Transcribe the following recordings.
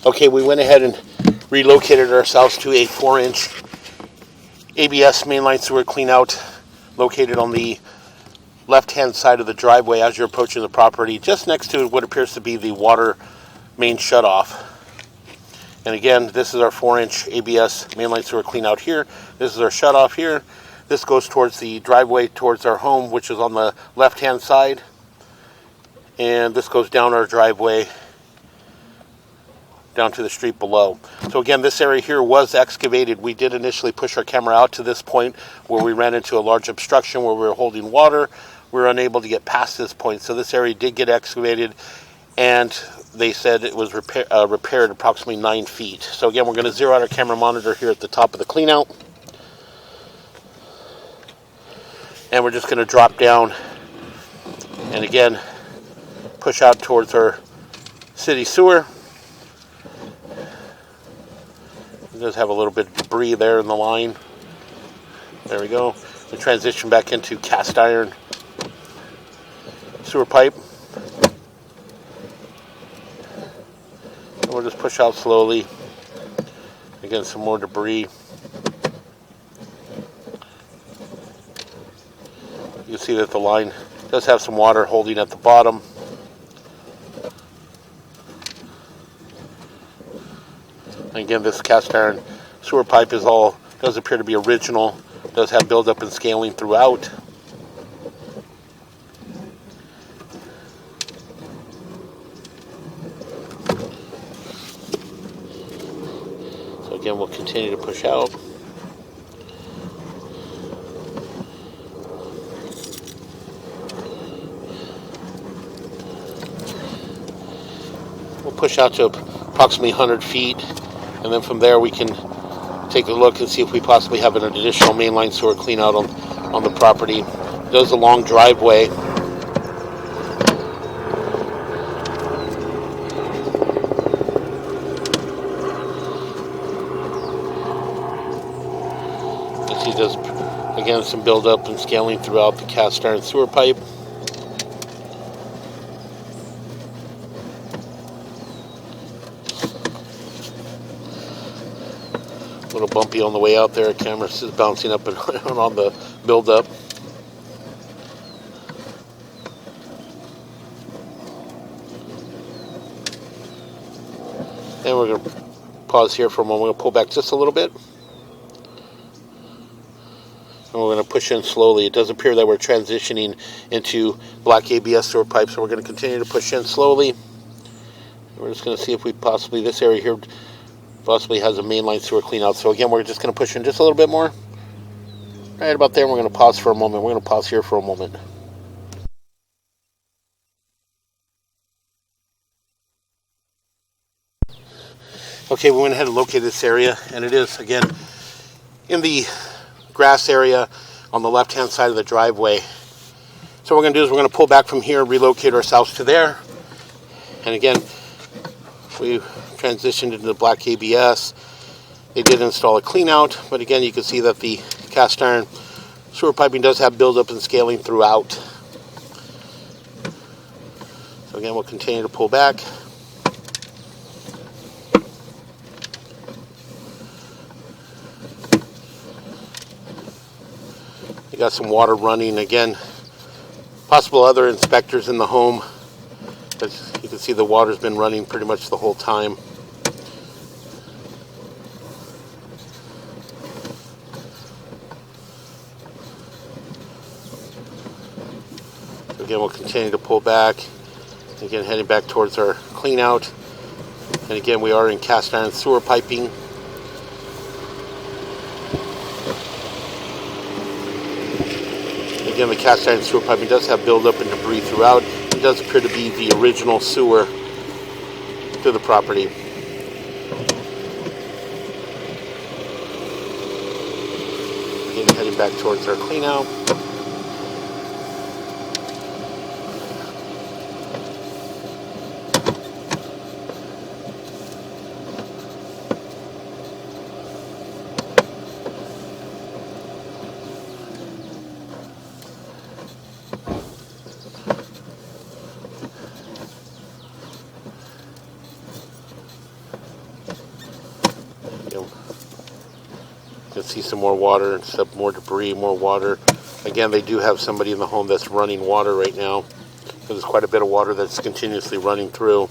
Okay, we went ahead and relocated ourselves to a 4-inch ABS mainline sewer cleanout located on the left-hand side of the driveway as you're approaching the property, just next to what appears to be the water main shutoff. And again, this is our 4-inch ABS mainline sewer cleanout here. This is our shutoff here. This goes towards the driveway towards our home, which is on the left-hand side. And this goes down our driveway down to the street below. So again, this area here was excavated. We did initially push our camera out to this point where we ran into a large obstruction where we were holding water. We were unable to get past this point. So this area did get excavated, and they said it was repaired approximately 9 feet. So again, we're going to zero out our camera monitor here at the top of the cleanout. And we're just going to drop down and again push out towards our city sewer. It does have a little bit of debris there in the line. There we go. We transition back into cast iron sewer pipe. And we'll just push out slowly. Again, some more debris. You can see that the line does have some water holding at the bottom. And again, this cast iron sewer pipe does appear to be original. Does have buildup and scaling throughout. So again, we'll continue to push out. We'll push out to approximately 100 feet, and then from there we can take a look and see if we possibly have an additional mainline sewer clean out on the property. It does a long driveway. You see there's again some buildup and scaling throughout the cast iron sewer pipe. A little bumpy on the way out there. Camera is bouncing up and around on the buildup. And we're going to pause here for a moment. We're going to pull back just a little bit. And we're going to push in slowly. It does appear that we're transitioning into black ABS sewer pipe, so we're going to continue to push in slowly. We're just going to see if we possibly, this area here possibly has a mainline sewer clean out. So again, we're just going to push in just a little bit more. Right about there, and we're going to pause for a moment. We're going to pause here for a moment. Okay, we went ahead and located this area, and it is, again, in the grass area on the left-hand side of the driveway. So what we're going to do is we're going to pull back from here, relocate ourselves to there. And again, we transitioned into the black ABS. They did install a clean out, but again, you can see that the cast iron sewer piping does have buildup and scaling throughout. So again, we'll continue to pull back. You got some water running. Again, possible other inspectors in the home. As you can see, the water's been running pretty much the whole time. So again, we'll continue to pull back. Again, heading back towards our clean out. And again, we are in cast iron sewer piping. Again, the cast iron sewer piping does have buildup and debris throughout. It does appear to be the original sewer to the property. Again, heading back towards our clean out. can see some more water and stuff, more debris, more water. Again, they do have somebody in the home that's running water right now, because there's quite a bit of water that's continuously running through.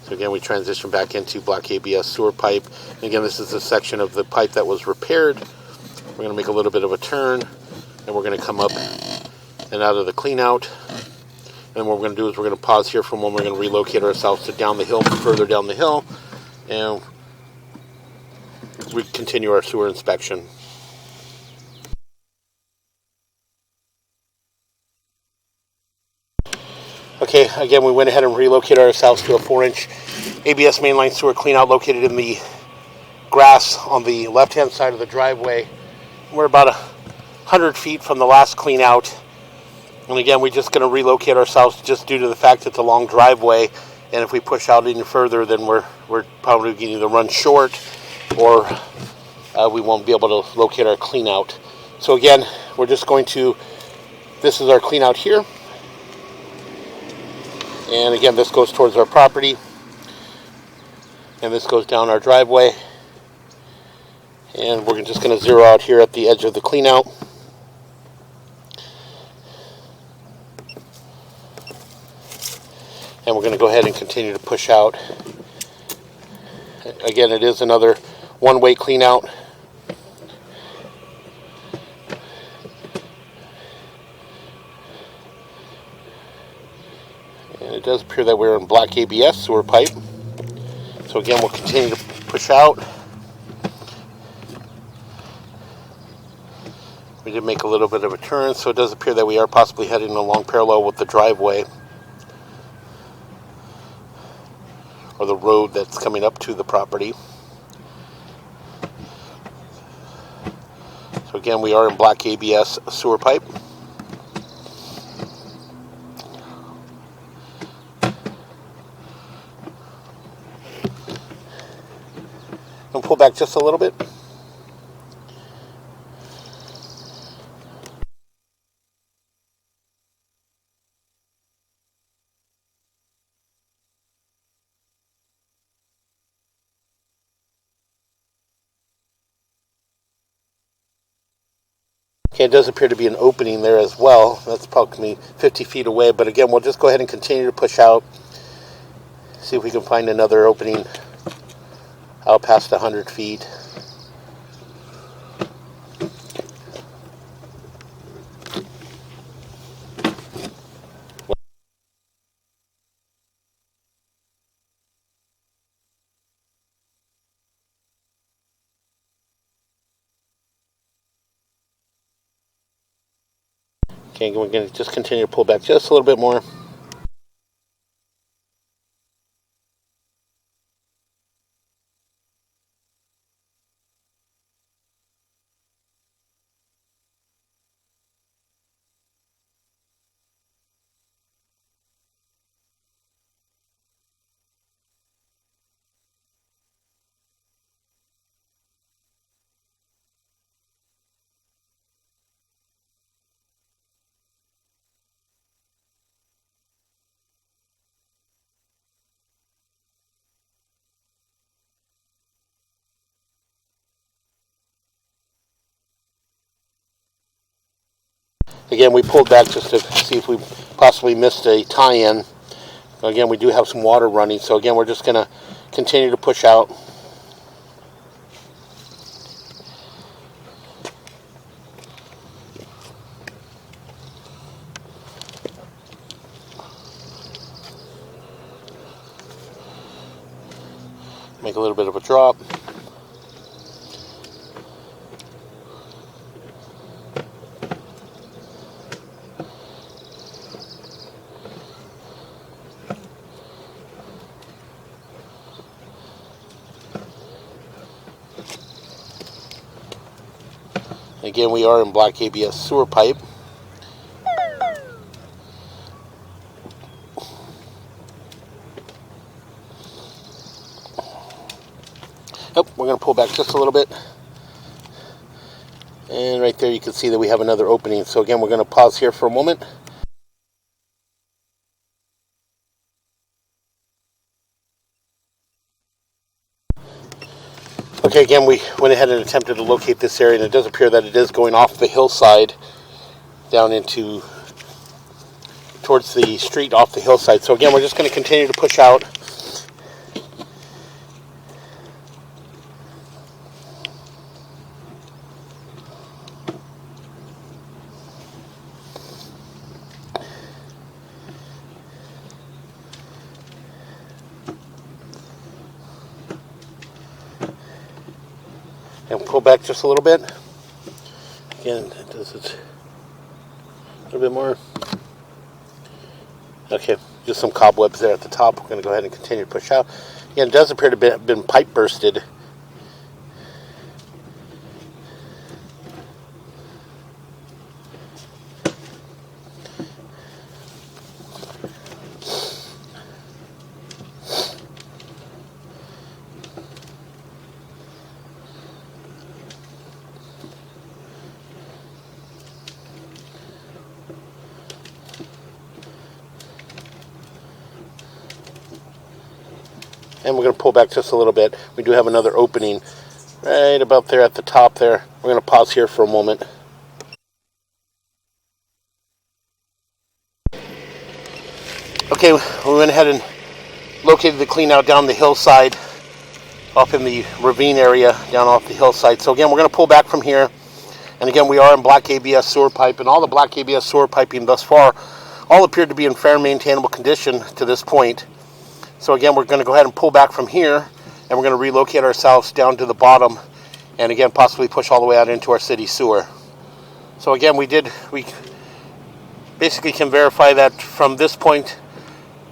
So again, we transition back into black ABS sewer pipe. And again, this is a section of the pipe that was repaired. We're going to make a little bit of a turn, and we're going to come up and out of the clean out. And what we're going to do is we're going to pause here for a moment. We're going to relocate ourselves to down the hill, further down the hill, and we continue our sewer inspection. Okay, again, we went ahead and relocated ourselves to a 4-inch ABS mainline sewer cleanout located in the grass on the left-hand side of the driveway. We're about 100 feet from the last cleanout. And again, we're just going to relocate ourselves just due to the fact that it's a long driveway. And if we push out any further, then we're probably going to either run short or we won't be able to locate our cleanout. So again, we're just going to, this is our cleanout here. And again, this goes towards our property. And this goes down our driveway. And we're just going to zero out here at the edge of the cleanout. And we're going to go ahead and continue to push out. Again, it is another one-way cleanout. And it does appear that we're in black ABS sewer pipe. So again, we'll continue to push out. We did make a little bit of a turn, so it does appear that we are possibly heading along parallel with the driveway, or the road that's coming up to the property. So again, we are in black ABS sewer pipe. And pull back just a little bit. Okay, it does appear to be an opening there as well. That's probably 50 feet away, but again, we'll just go ahead and continue to push out. See if we can find another opening out past 100 feet. Okay, we're going to just continue to pull back just a little bit more. Again, we pulled back just to see if we possibly missed a tie-in. Again, we do have some water running, so again, we're just going to continue to push out. Make a little bit of a drop. Again, we are in black ABS sewer pipe. Oh, we're going to pull back just a little bit. And right there you can see that we have another opening. So again, we're going to pause here for a moment. Okay, again, we went ahead and attempted to locate this area, and it does appear that it is going off the hillside down into towards the street off the hillside. So again, we're just going to continue to push out. And pull back just a little bit. Again, does it a little bit more. Okay, just some cobwebs there at the top. We're going to go ahead and continue to push out. Again, it does appear to have been pipe bursted. And we're going to pull back just a little bit. We do have another opening right about there at the top there. We're going to pause here for a moment. Okay, we went ahead and located the clean out down the hillside, up in the ravine area down off the hillside. So again, we're going to pull back from here. And again, we are in black ABS sewer pipe, and all the black ABS sewer piping thus far all appeared to be in fair maintainable condition to this point. So again, we're going to go ahead and pull back from here, and we're going to relocate ourselves down to the bottom, and again, possibly push all the way out into our city sewer. So again, we basically can verify that from this point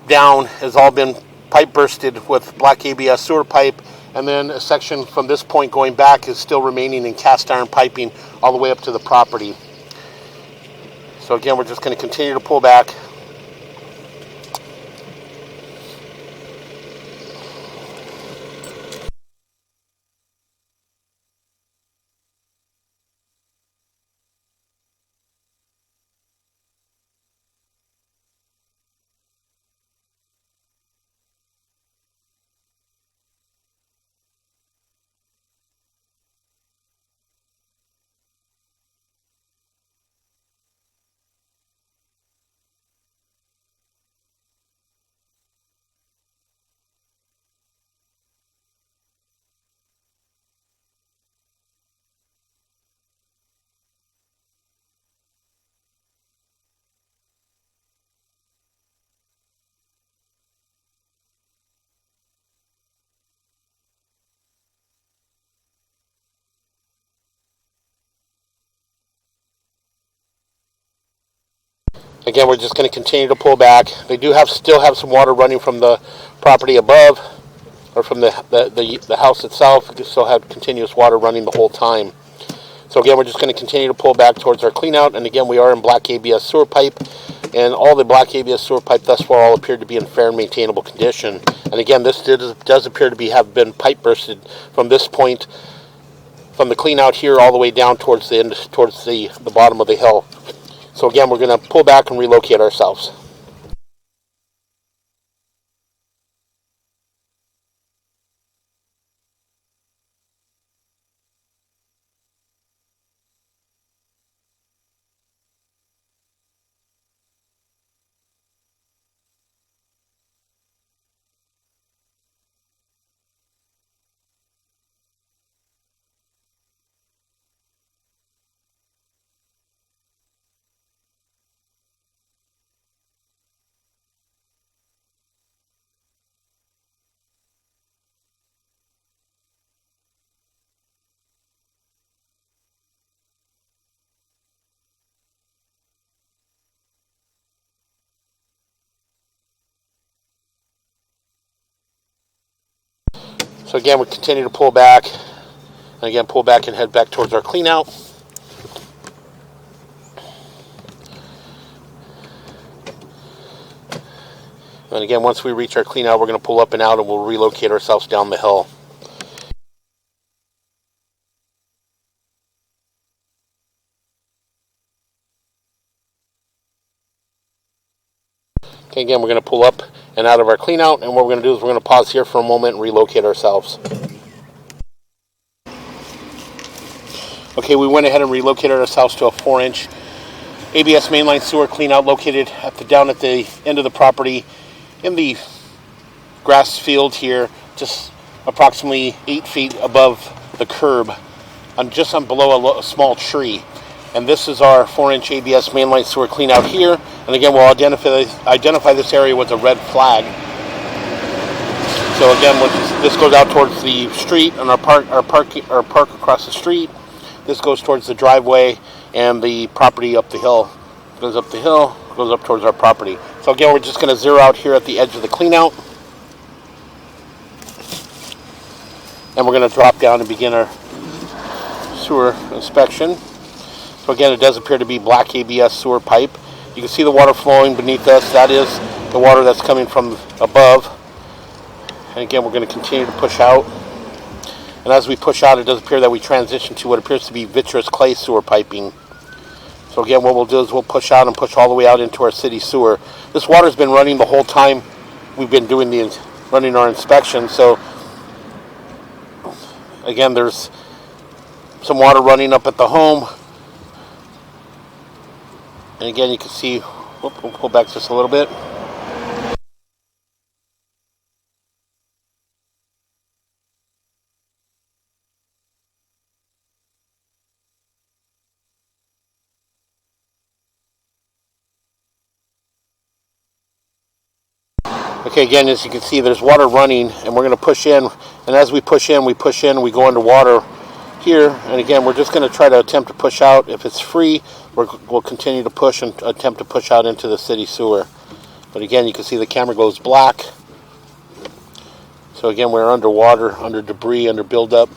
down has all been pipe bursted with black ABS sewer pipe, and then a section from this point going back is still remaining in cast iron piping all the way up to the property. So again, we're just going to continue to pull back. Again, we're just going to continue to pull back. They do still have some water running from the property above, or from the house itself. They still have continuous water running the whole time. So again, we're just going to continue to pull back towards our clean out. And again, we are in black ABS sewer pipe, and all the black ABS sewer pipe thus far all appeared to be in fair and maintainable condition. And again, this does appear to have been pipe bursted from this point, from the clean out here all the way down towards the end, towards the bottom of the hill. So again, we're going to pull back and relocate ourselves. So again, we continue to pull back, and again, pull back and head back towards our clean out. And again, once we reach our clean out, we're going to pull up and out, and we'll relocate ourselves down the hill. Okay, again, we're going to pull up and out of our clean out, and what we're going to do is we're going to pause here for a moment and relocate ourselves. Okay, we went ahead and relocated ourselves to a 4-inch ABS mainline sewer cleanout located down at the end of the property in the grass field here, just approximately 8 feet above the curb, just below a small tree. And this is our 4-inch ABS mainline sewer cleanout here. And again, we'll identify this area with a red flag. So again, this goes out towards the street, and our park across the street. This goes towards the driveway and the property up the hill. Goes up the hill, goes up towards our property. So again, we're just going to zero out here at the edge of the cleanout. And we're going to drop down and begin our sewer inspection. So again, it does appear to be black ABS sewer pipe. You can see the water flowing beneath us. That is the water that's coming from above. And again, we're going to continue to push out. And as we push out, it does appear that we transition to what appears to be vitreous clay sewer piping. So again, what we'll do is we'll push out and push all the way out into our city sewer. This water's been running the whole time we've been running our inspection. So again, there's some water running up at the home. And again, you can see, we'll pull back just a little bit. Okay, again, as you can see, there's water running, and we're going to push in. And as we push in, we go underwater here. And again, we're just going to try to attempt to push out. If it's free, we'll continue to push and attempt to push out into the city sewer. But again, you can see the camera goes black. So again, we're underwater, under debris, under buildup.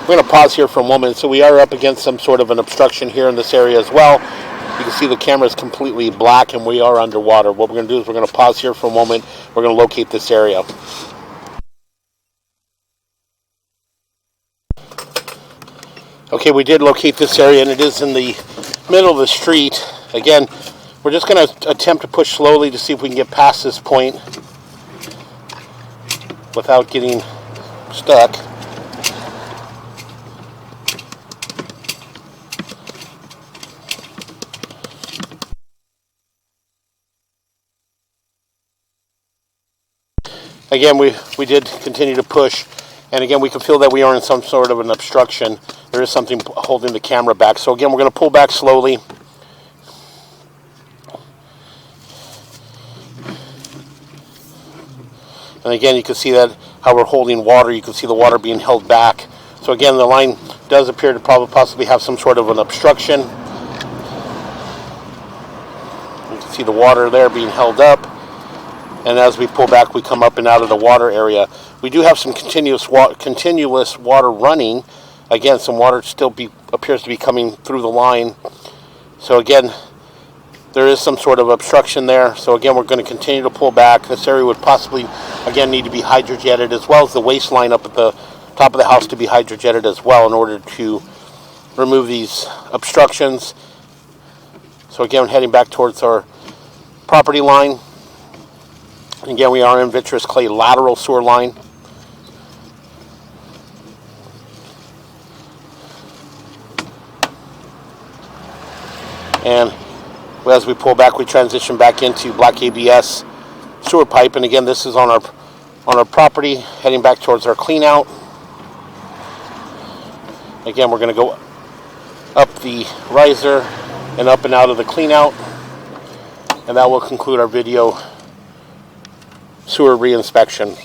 We're going to pause here for a moment. So we are up against some sort of an obstruction here in this area as well. You can see the camera is completely black and we are underwater. What we're going to do is we're going to pause here for a moment. We're going to locate this area. Okay, we did locate this area, and it is in the middle of the street. Again, we're just going to attempt to push slowly to see if we can get past this point without getting stuck. Again, we did continue to push, and again, we can feel that we are in some sort of an obstruction. There is something holding the camera back. So again, we're going to pull back slowly. And again, you can see that how we're holding water. You can see the water being held back. So again, the line does appear to possibly have some sort of an obstruction. You can see the water there being held up. And as we pull back, we come up and out of the water area. We do have some continuous water running. Again, some water still appears to be coming through the line. So again, there is some sort of obstruction there. So again, we're going to continue to pull back. This area would possibly, again, need to be hydrojetted, as well as the waste line up at the top of the house to be hydrojetted as well in order to remove these obstructions. So again, heading back towards our property line. Again, we are in vitreous clay lateral sewer line. And as we pull back, we transition back into black ABS sewer pipe. And again, this is on our property, heading back towards our clean out. Again, we're going to go up the riser and up and out of the clean out. And that will conclude our video sewer reinspection.